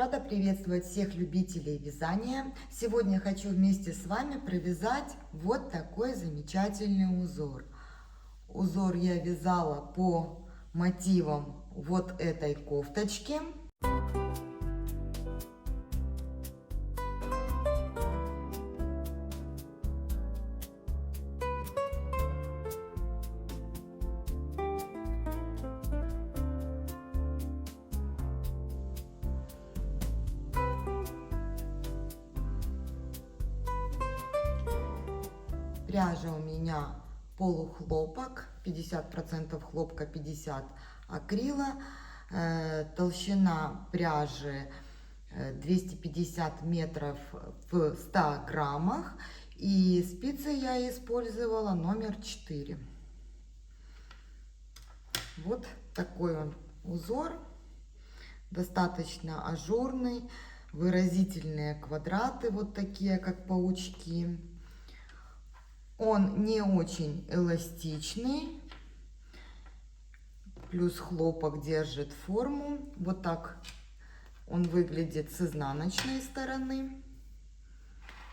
Рада приветствовать всех любителей вязания. Сегодня хочу вместе с вами провязать вот такой замечательный узор. Узор я вязала по мотивам вот этой кофточки. Пряжа у меня полухлопок, 50% хлопка, 50 акрила. Толщина пряжи 250 метров в 100 граммах. И спицы я использовала номер 4. Вот такой он узор, достаточно ажурный, выразительные квадраты, вот такие, как паучки. Он не очень эластичный, плюс хлопок держит форму. Вот так он выглядит с изнаночной стороны,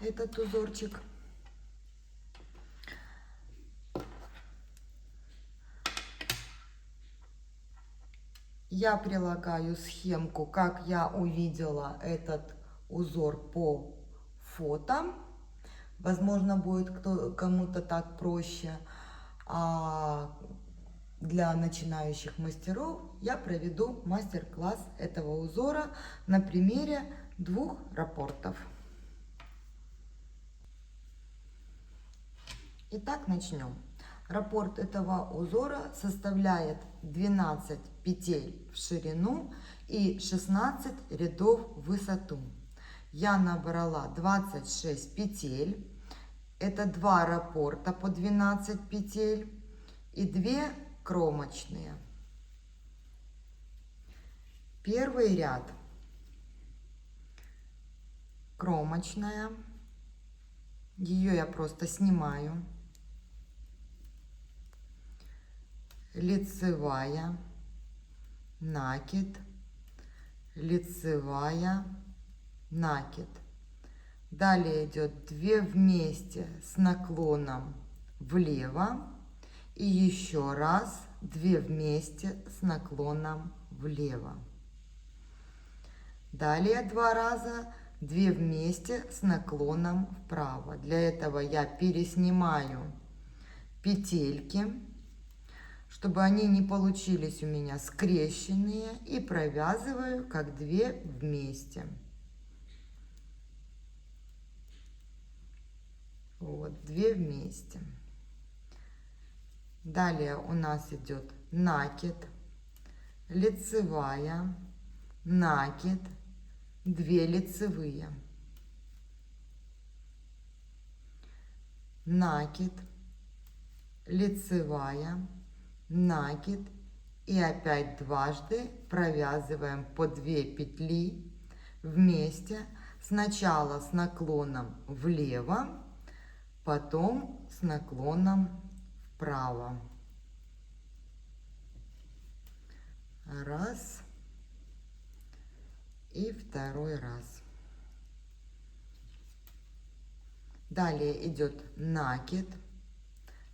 этот узорчик. Я прилагаю схемку, как я увидела этот узор по фото. Возможно, будет кому-то так проще. А для начинающих мастеров я проведу мастер-класс этого узора на примере 2 раппортов. Итак, начнем. Раппорт этого узора составляет 12 петель в ширину и 16 рядов в высоту. Я набрала 26 петель. Это 2 раппорта по 12 петель и 2 кромочные. Первый ряд кромочная. Ее я просто снимаю. Лицевая, накид, лицевая, накид. Далее идет 2 вместе с наклоном влево и еще раз 2 вместе с наклоном влево. Далее 2 раза 2 вместе с наклоном вправо. Для этого я переснимаю петельки, чтобы они не получились у меня скрещенные, и провязываю как 2 вместе. Вот, 2 вместе. Далее у нас идет накид, лицевая, накид, 2 лицевые, накид, лицевая, накид, и опять дважды провязываем по 2 петли вместе, сначала с наклоном влево, потом с наклоном вправо. Раз и второй раз. Далее идет накид,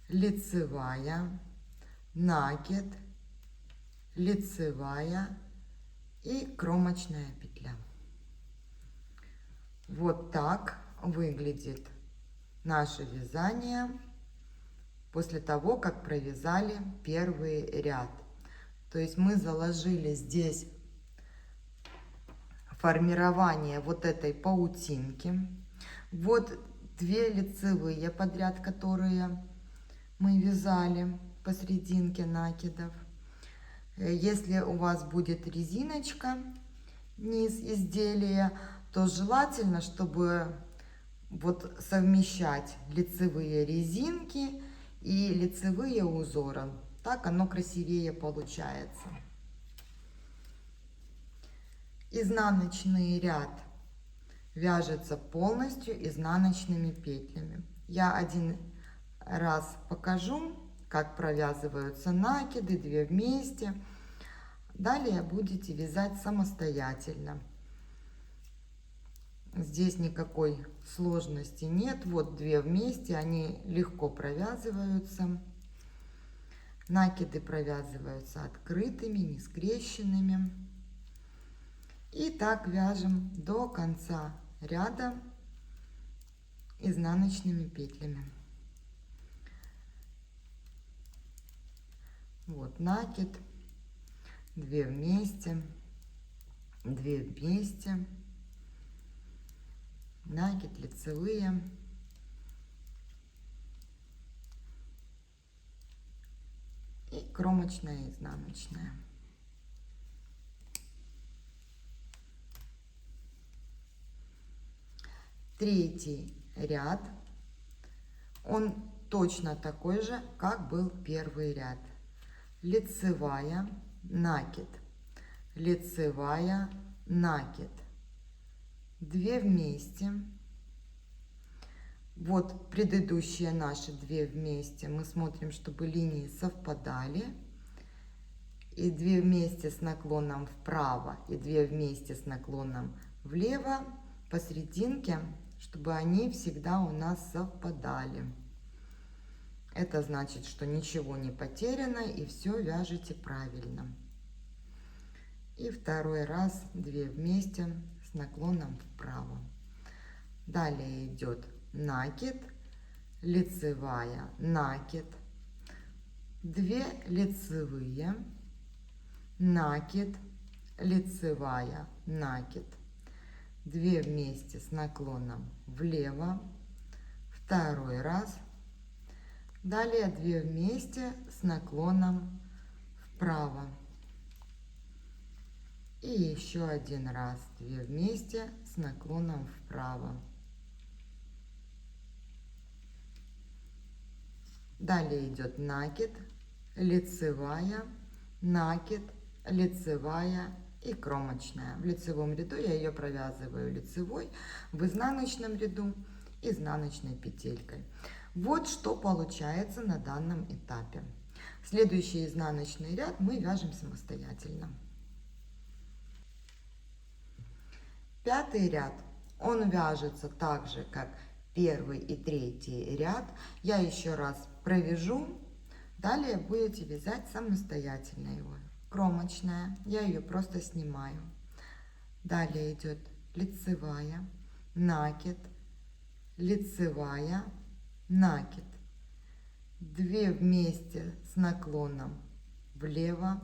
лицевая, накид, лицевая и кромочная петля. Вот так выглядит наше вязание после того, как провязали первый ряд. То есть мы заложили здесь формирование вот этой паутинки. Вот 2 лицевые подряд, которые мы вязали посерединке накидов. Если у вас будет резиночка, низ изделия, то желательно, чтобы вот совмещать лицевые резинки и лицевые узоры. Так оно красивее получается. Изнаночный ряд вяжется полностью изнаночными петлями. Я один раз покажу, как провязываются накиды, 2 вместе. Далее будете вязать самостоятельно. Здесь никакой сложности нет. Вот 2 вместе, они легко провязываются. Накиды провязываются открытыми, не скрещенными. И так вяжем до конца ряда изнаночными петлями. Вот накид, 2 вместе, 2 вместе, накид, лицевые, и кромочная, изнаночная. Третий ряд, он точно такой же, как был первый ряд. Лицевая, накид, лицевая, накид, 2 вместе. Вот предыдущие наши 2 вместе, мы смотрим, чтобы линии совпадали. И 2 вместе с наклоном вправо, и 2 вместе с наклоном влево посерединке, чтобы они всегда у нас совпадали. Это значит, что ничего не потеряно и все вяжете правильно. И второй раз 2 вместе с наклоном вправо. Далее идет накид, лицевая, накид, 2 лицевые, накид, лицевая, накид, 2 вместе с наклоном влево, второй раз. Далее 2 вместе с наклоном вправо. И еще один раз 2 вместе с наклоном вправо. Далее идет накид, лицевая, накид, лицевая и кромочная. В лицевом ряду я ее провязываю лицевой, в изнаночном ряду изнаночной петелькой. Вот что получается на данном этапе. Следующий изнаночный ряд мы вяжем самостоятельно. 5-й ряд, он вяжется так же, как 1-й и 3-й ряд. Я еще раз провяжу, далее будете вязать самостоятельно его. Кромочная, я ее просто снимаю. Далее идет лицевая, накид, лицевая, накид, 2 вместе с наклоном влево,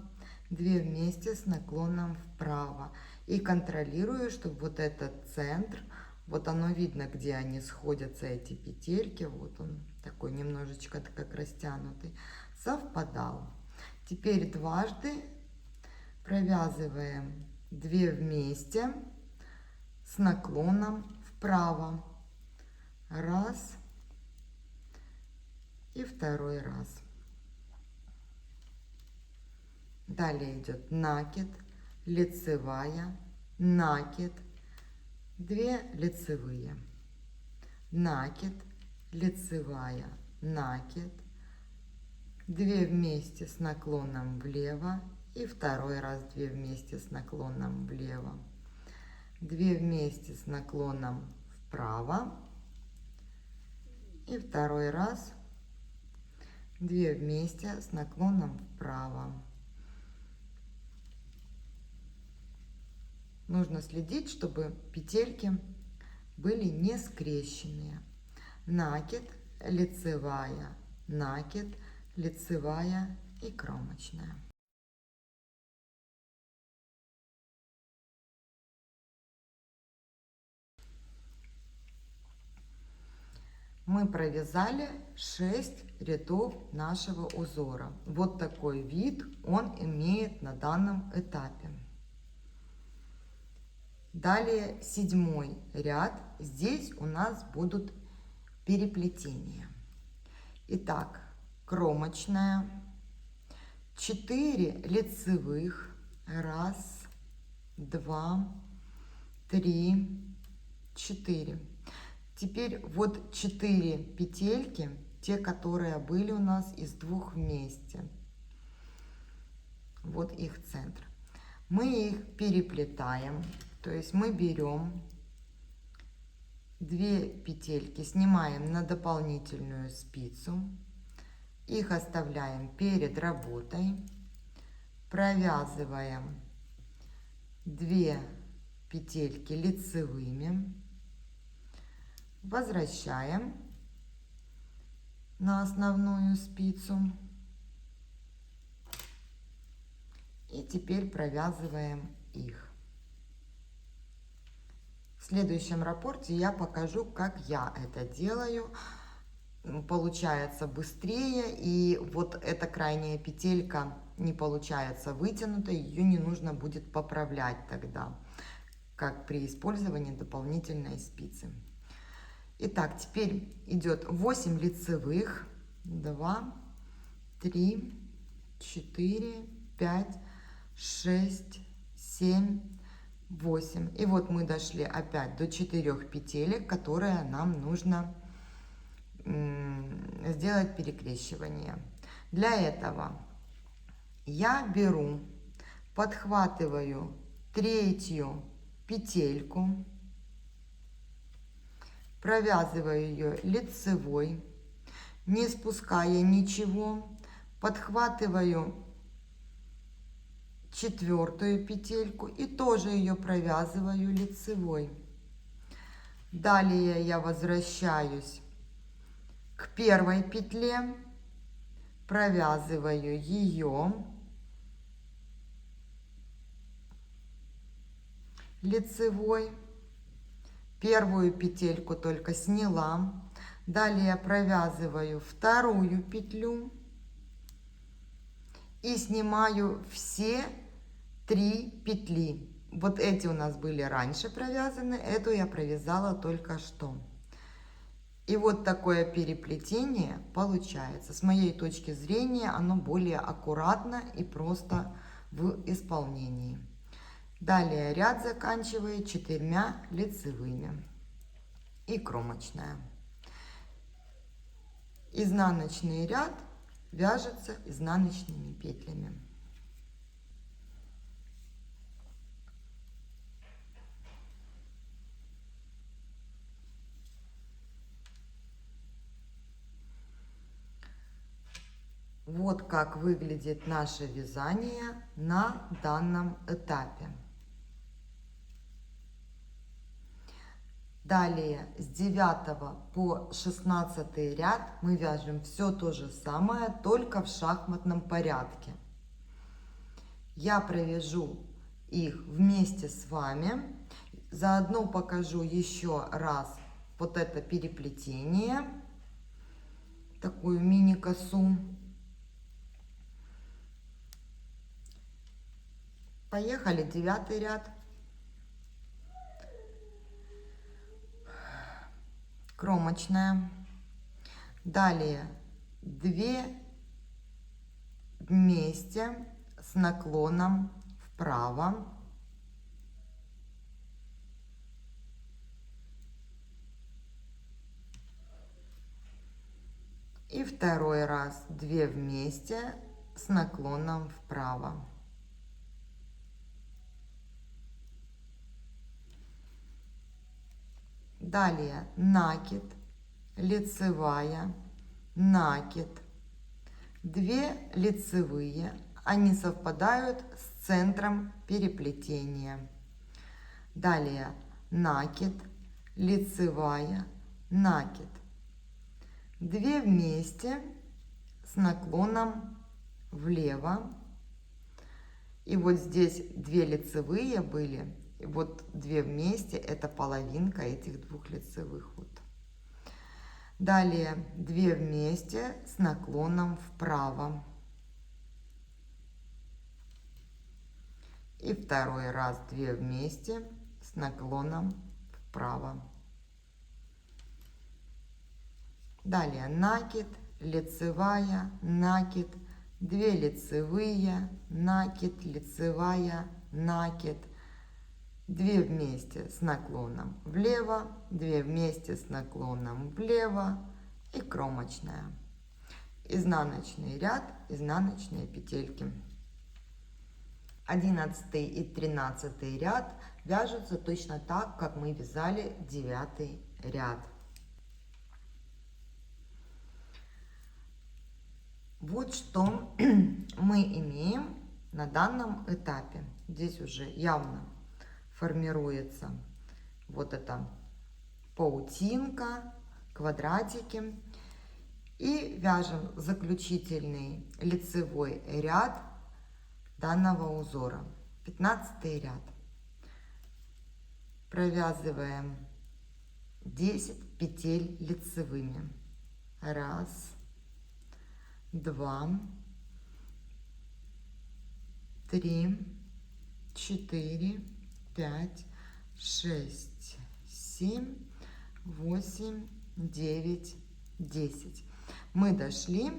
2 вместе с наклоном вправо. И контролирую, чтобы вот этот центр, вот оно видно, где они сходятся, эти петельки, вот он такой немножечко как растянутый, совпадал. Теперь дважды провязываем 2 вместе с наклоном вправо. Раз и второй раз. Далее идет накид, лицевая, накид, 2 лицевые, накид, лицевая, накид, 2 вместе с наклоном влево и второй раз 2 вместе с наклоном влево, 2 вместе с наклоном вправо и второй раз 2 вместе с наклоном вправо. Нужно следить, чтобы петельки были не скрещенные. Накид, лицевая, накид, лицевая и кромочная. Мы провязали 6 рядов нашего узора. Вот такой вид он имеет на данном этапе. Далее 7-й ряд. Здесь у нас будут переплетения. Итак, кромочная, 4 лицевых, 1, 2, 3, 4. Теперь вот 4 петельки, те, которые были у нас из 2 вместе. Вот их центр. Мы их переплетаем, то есть мы берем 2 петельки снимаем на дополнительную спицу, их оставляем перед работой, провязываем 2 петельки лицевыми, возвращаем на основную спицу и теперь провязываем их. В следующем рапорте я покажу, как я это делаю. Получается быстрее, и вот эта крайняя петелька не получается вытянутой, ее не нужно будет поправлять тогда, как при использовании дополнительной спицы. Итак, теперь идет 8 лицевых, 2, 3, 4, 5, 6, 7, 8. И вот мы дошли опять до 4 петелек, которые нам нужно сделать перекрещивание. Для этого я беру, подхватываю 3-ю петельку, провязываю ее лицевой, не спуская ничего, подхватываю 4-ю петельку и тоже ее провязываю лицевой. Далее я возвращаюсь к 1-й петле, провязываю ее лицевой, 1-ю петельку только сняла, далее провязываю 2-ю петлю и снимаю все 3 петли. Вот эти у нас были раньше провязаны, эту я провязала только что. И вот такое переплетение получается. С моей точки зрения оно более аккуратно и просто в исполнении. Далее ряд заканчиваю 4 лицевыми и кромочная. Изнаночный ряд вяжется изнаночными петлями. Вот как выглядит наше вязание на данном этапе. Далее с 9 по 16 ряд мы вяжем все то же самое, только в шахматном порядке. Я провяжу их вместе с вами. Заодно покажу еще раз вот это переплетение, такую мини-косу. Поехали, 9 ряд. Кромочная. Далее 2 вместе с наклоном вправо. И второй раз 2 вместе с наклоном вправо. Далее накид, лицевая, накид, 2 лицевые, они совпадают с центром переплетения. Далее накид, лицевая, накид, 2 вместе с наклоном влево. И вот здесь 2 лицевые были. И вот 2 вместе, это половинка этих 2 лицевых. Вот. Далее 2 вместе с наклоном вправо. И второй раз 2 вместе с наклоном вправо. Далее накид, лицевая, накид, 2 лицевые, накид, лицевая, накид. 2 вместе с наклоном влево, 2 вместе с наклоном влево и кромочная. Изнаночный ряд, изнаночные петельки. 11 и 13 ряд вяжутся точно так, как мы вязали 9 ряд. Вот что мы имеем на данном этапе. Здесь уже явно формируется вот эта паутинка, квадратики. И вяжем заключительный лицевой ряд данного узора. 15 ряд. Провязываем 10 петель лицевыми. 1, 2, 3, 4, 5, 6, 7, 8, 9, 10. Мы дошли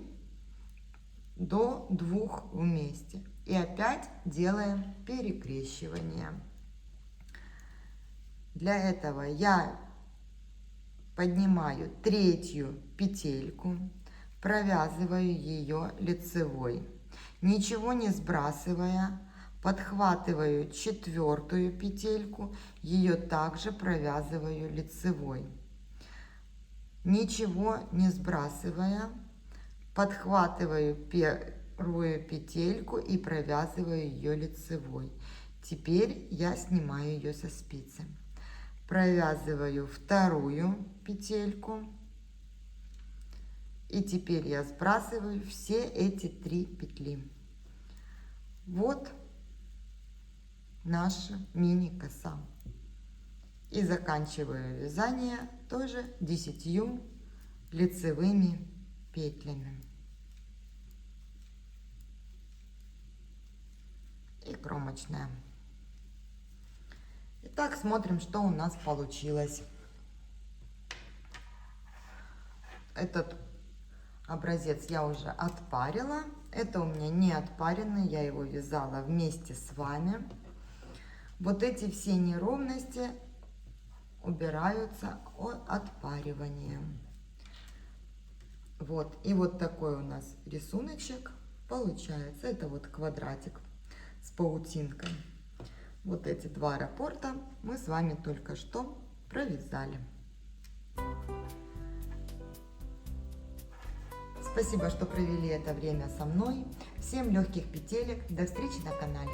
до 2 вместе. И опять делаем перекрещивание. Для этого я поднимаю 3-ю петельку, провязываю ее лицевой, ничего не сбрасывая, подхватываю 4-ю петельку, ее также провязываю лицевой, ничего не сбрасывая, подхватываю 1-ю петельку и провязываю ее лицевой. Теперь я снимаю ее со спицы. Провязываю 2-ю петельку. И теперь я сбрасываю все эти 3 петли. Вот наша мини-коса. И заканчиваю вязание тоже 10 лицевыми петлями. И кромочная. Итак, смотрим, что у нас получилось. Этот образец я уже отпарила. Это у меня не отпаренный, я его вязала вместе с вами. Вот эти все неровности убираются отпариванием. Вот, и вот такой у нас рисуночек получается. Это вот квадратик с паутинкой. Вот эти 2 раппорта мы с вами только что провязали. Спасибо, что провели это время со мной. Всем легких петелек. До встречи на канале.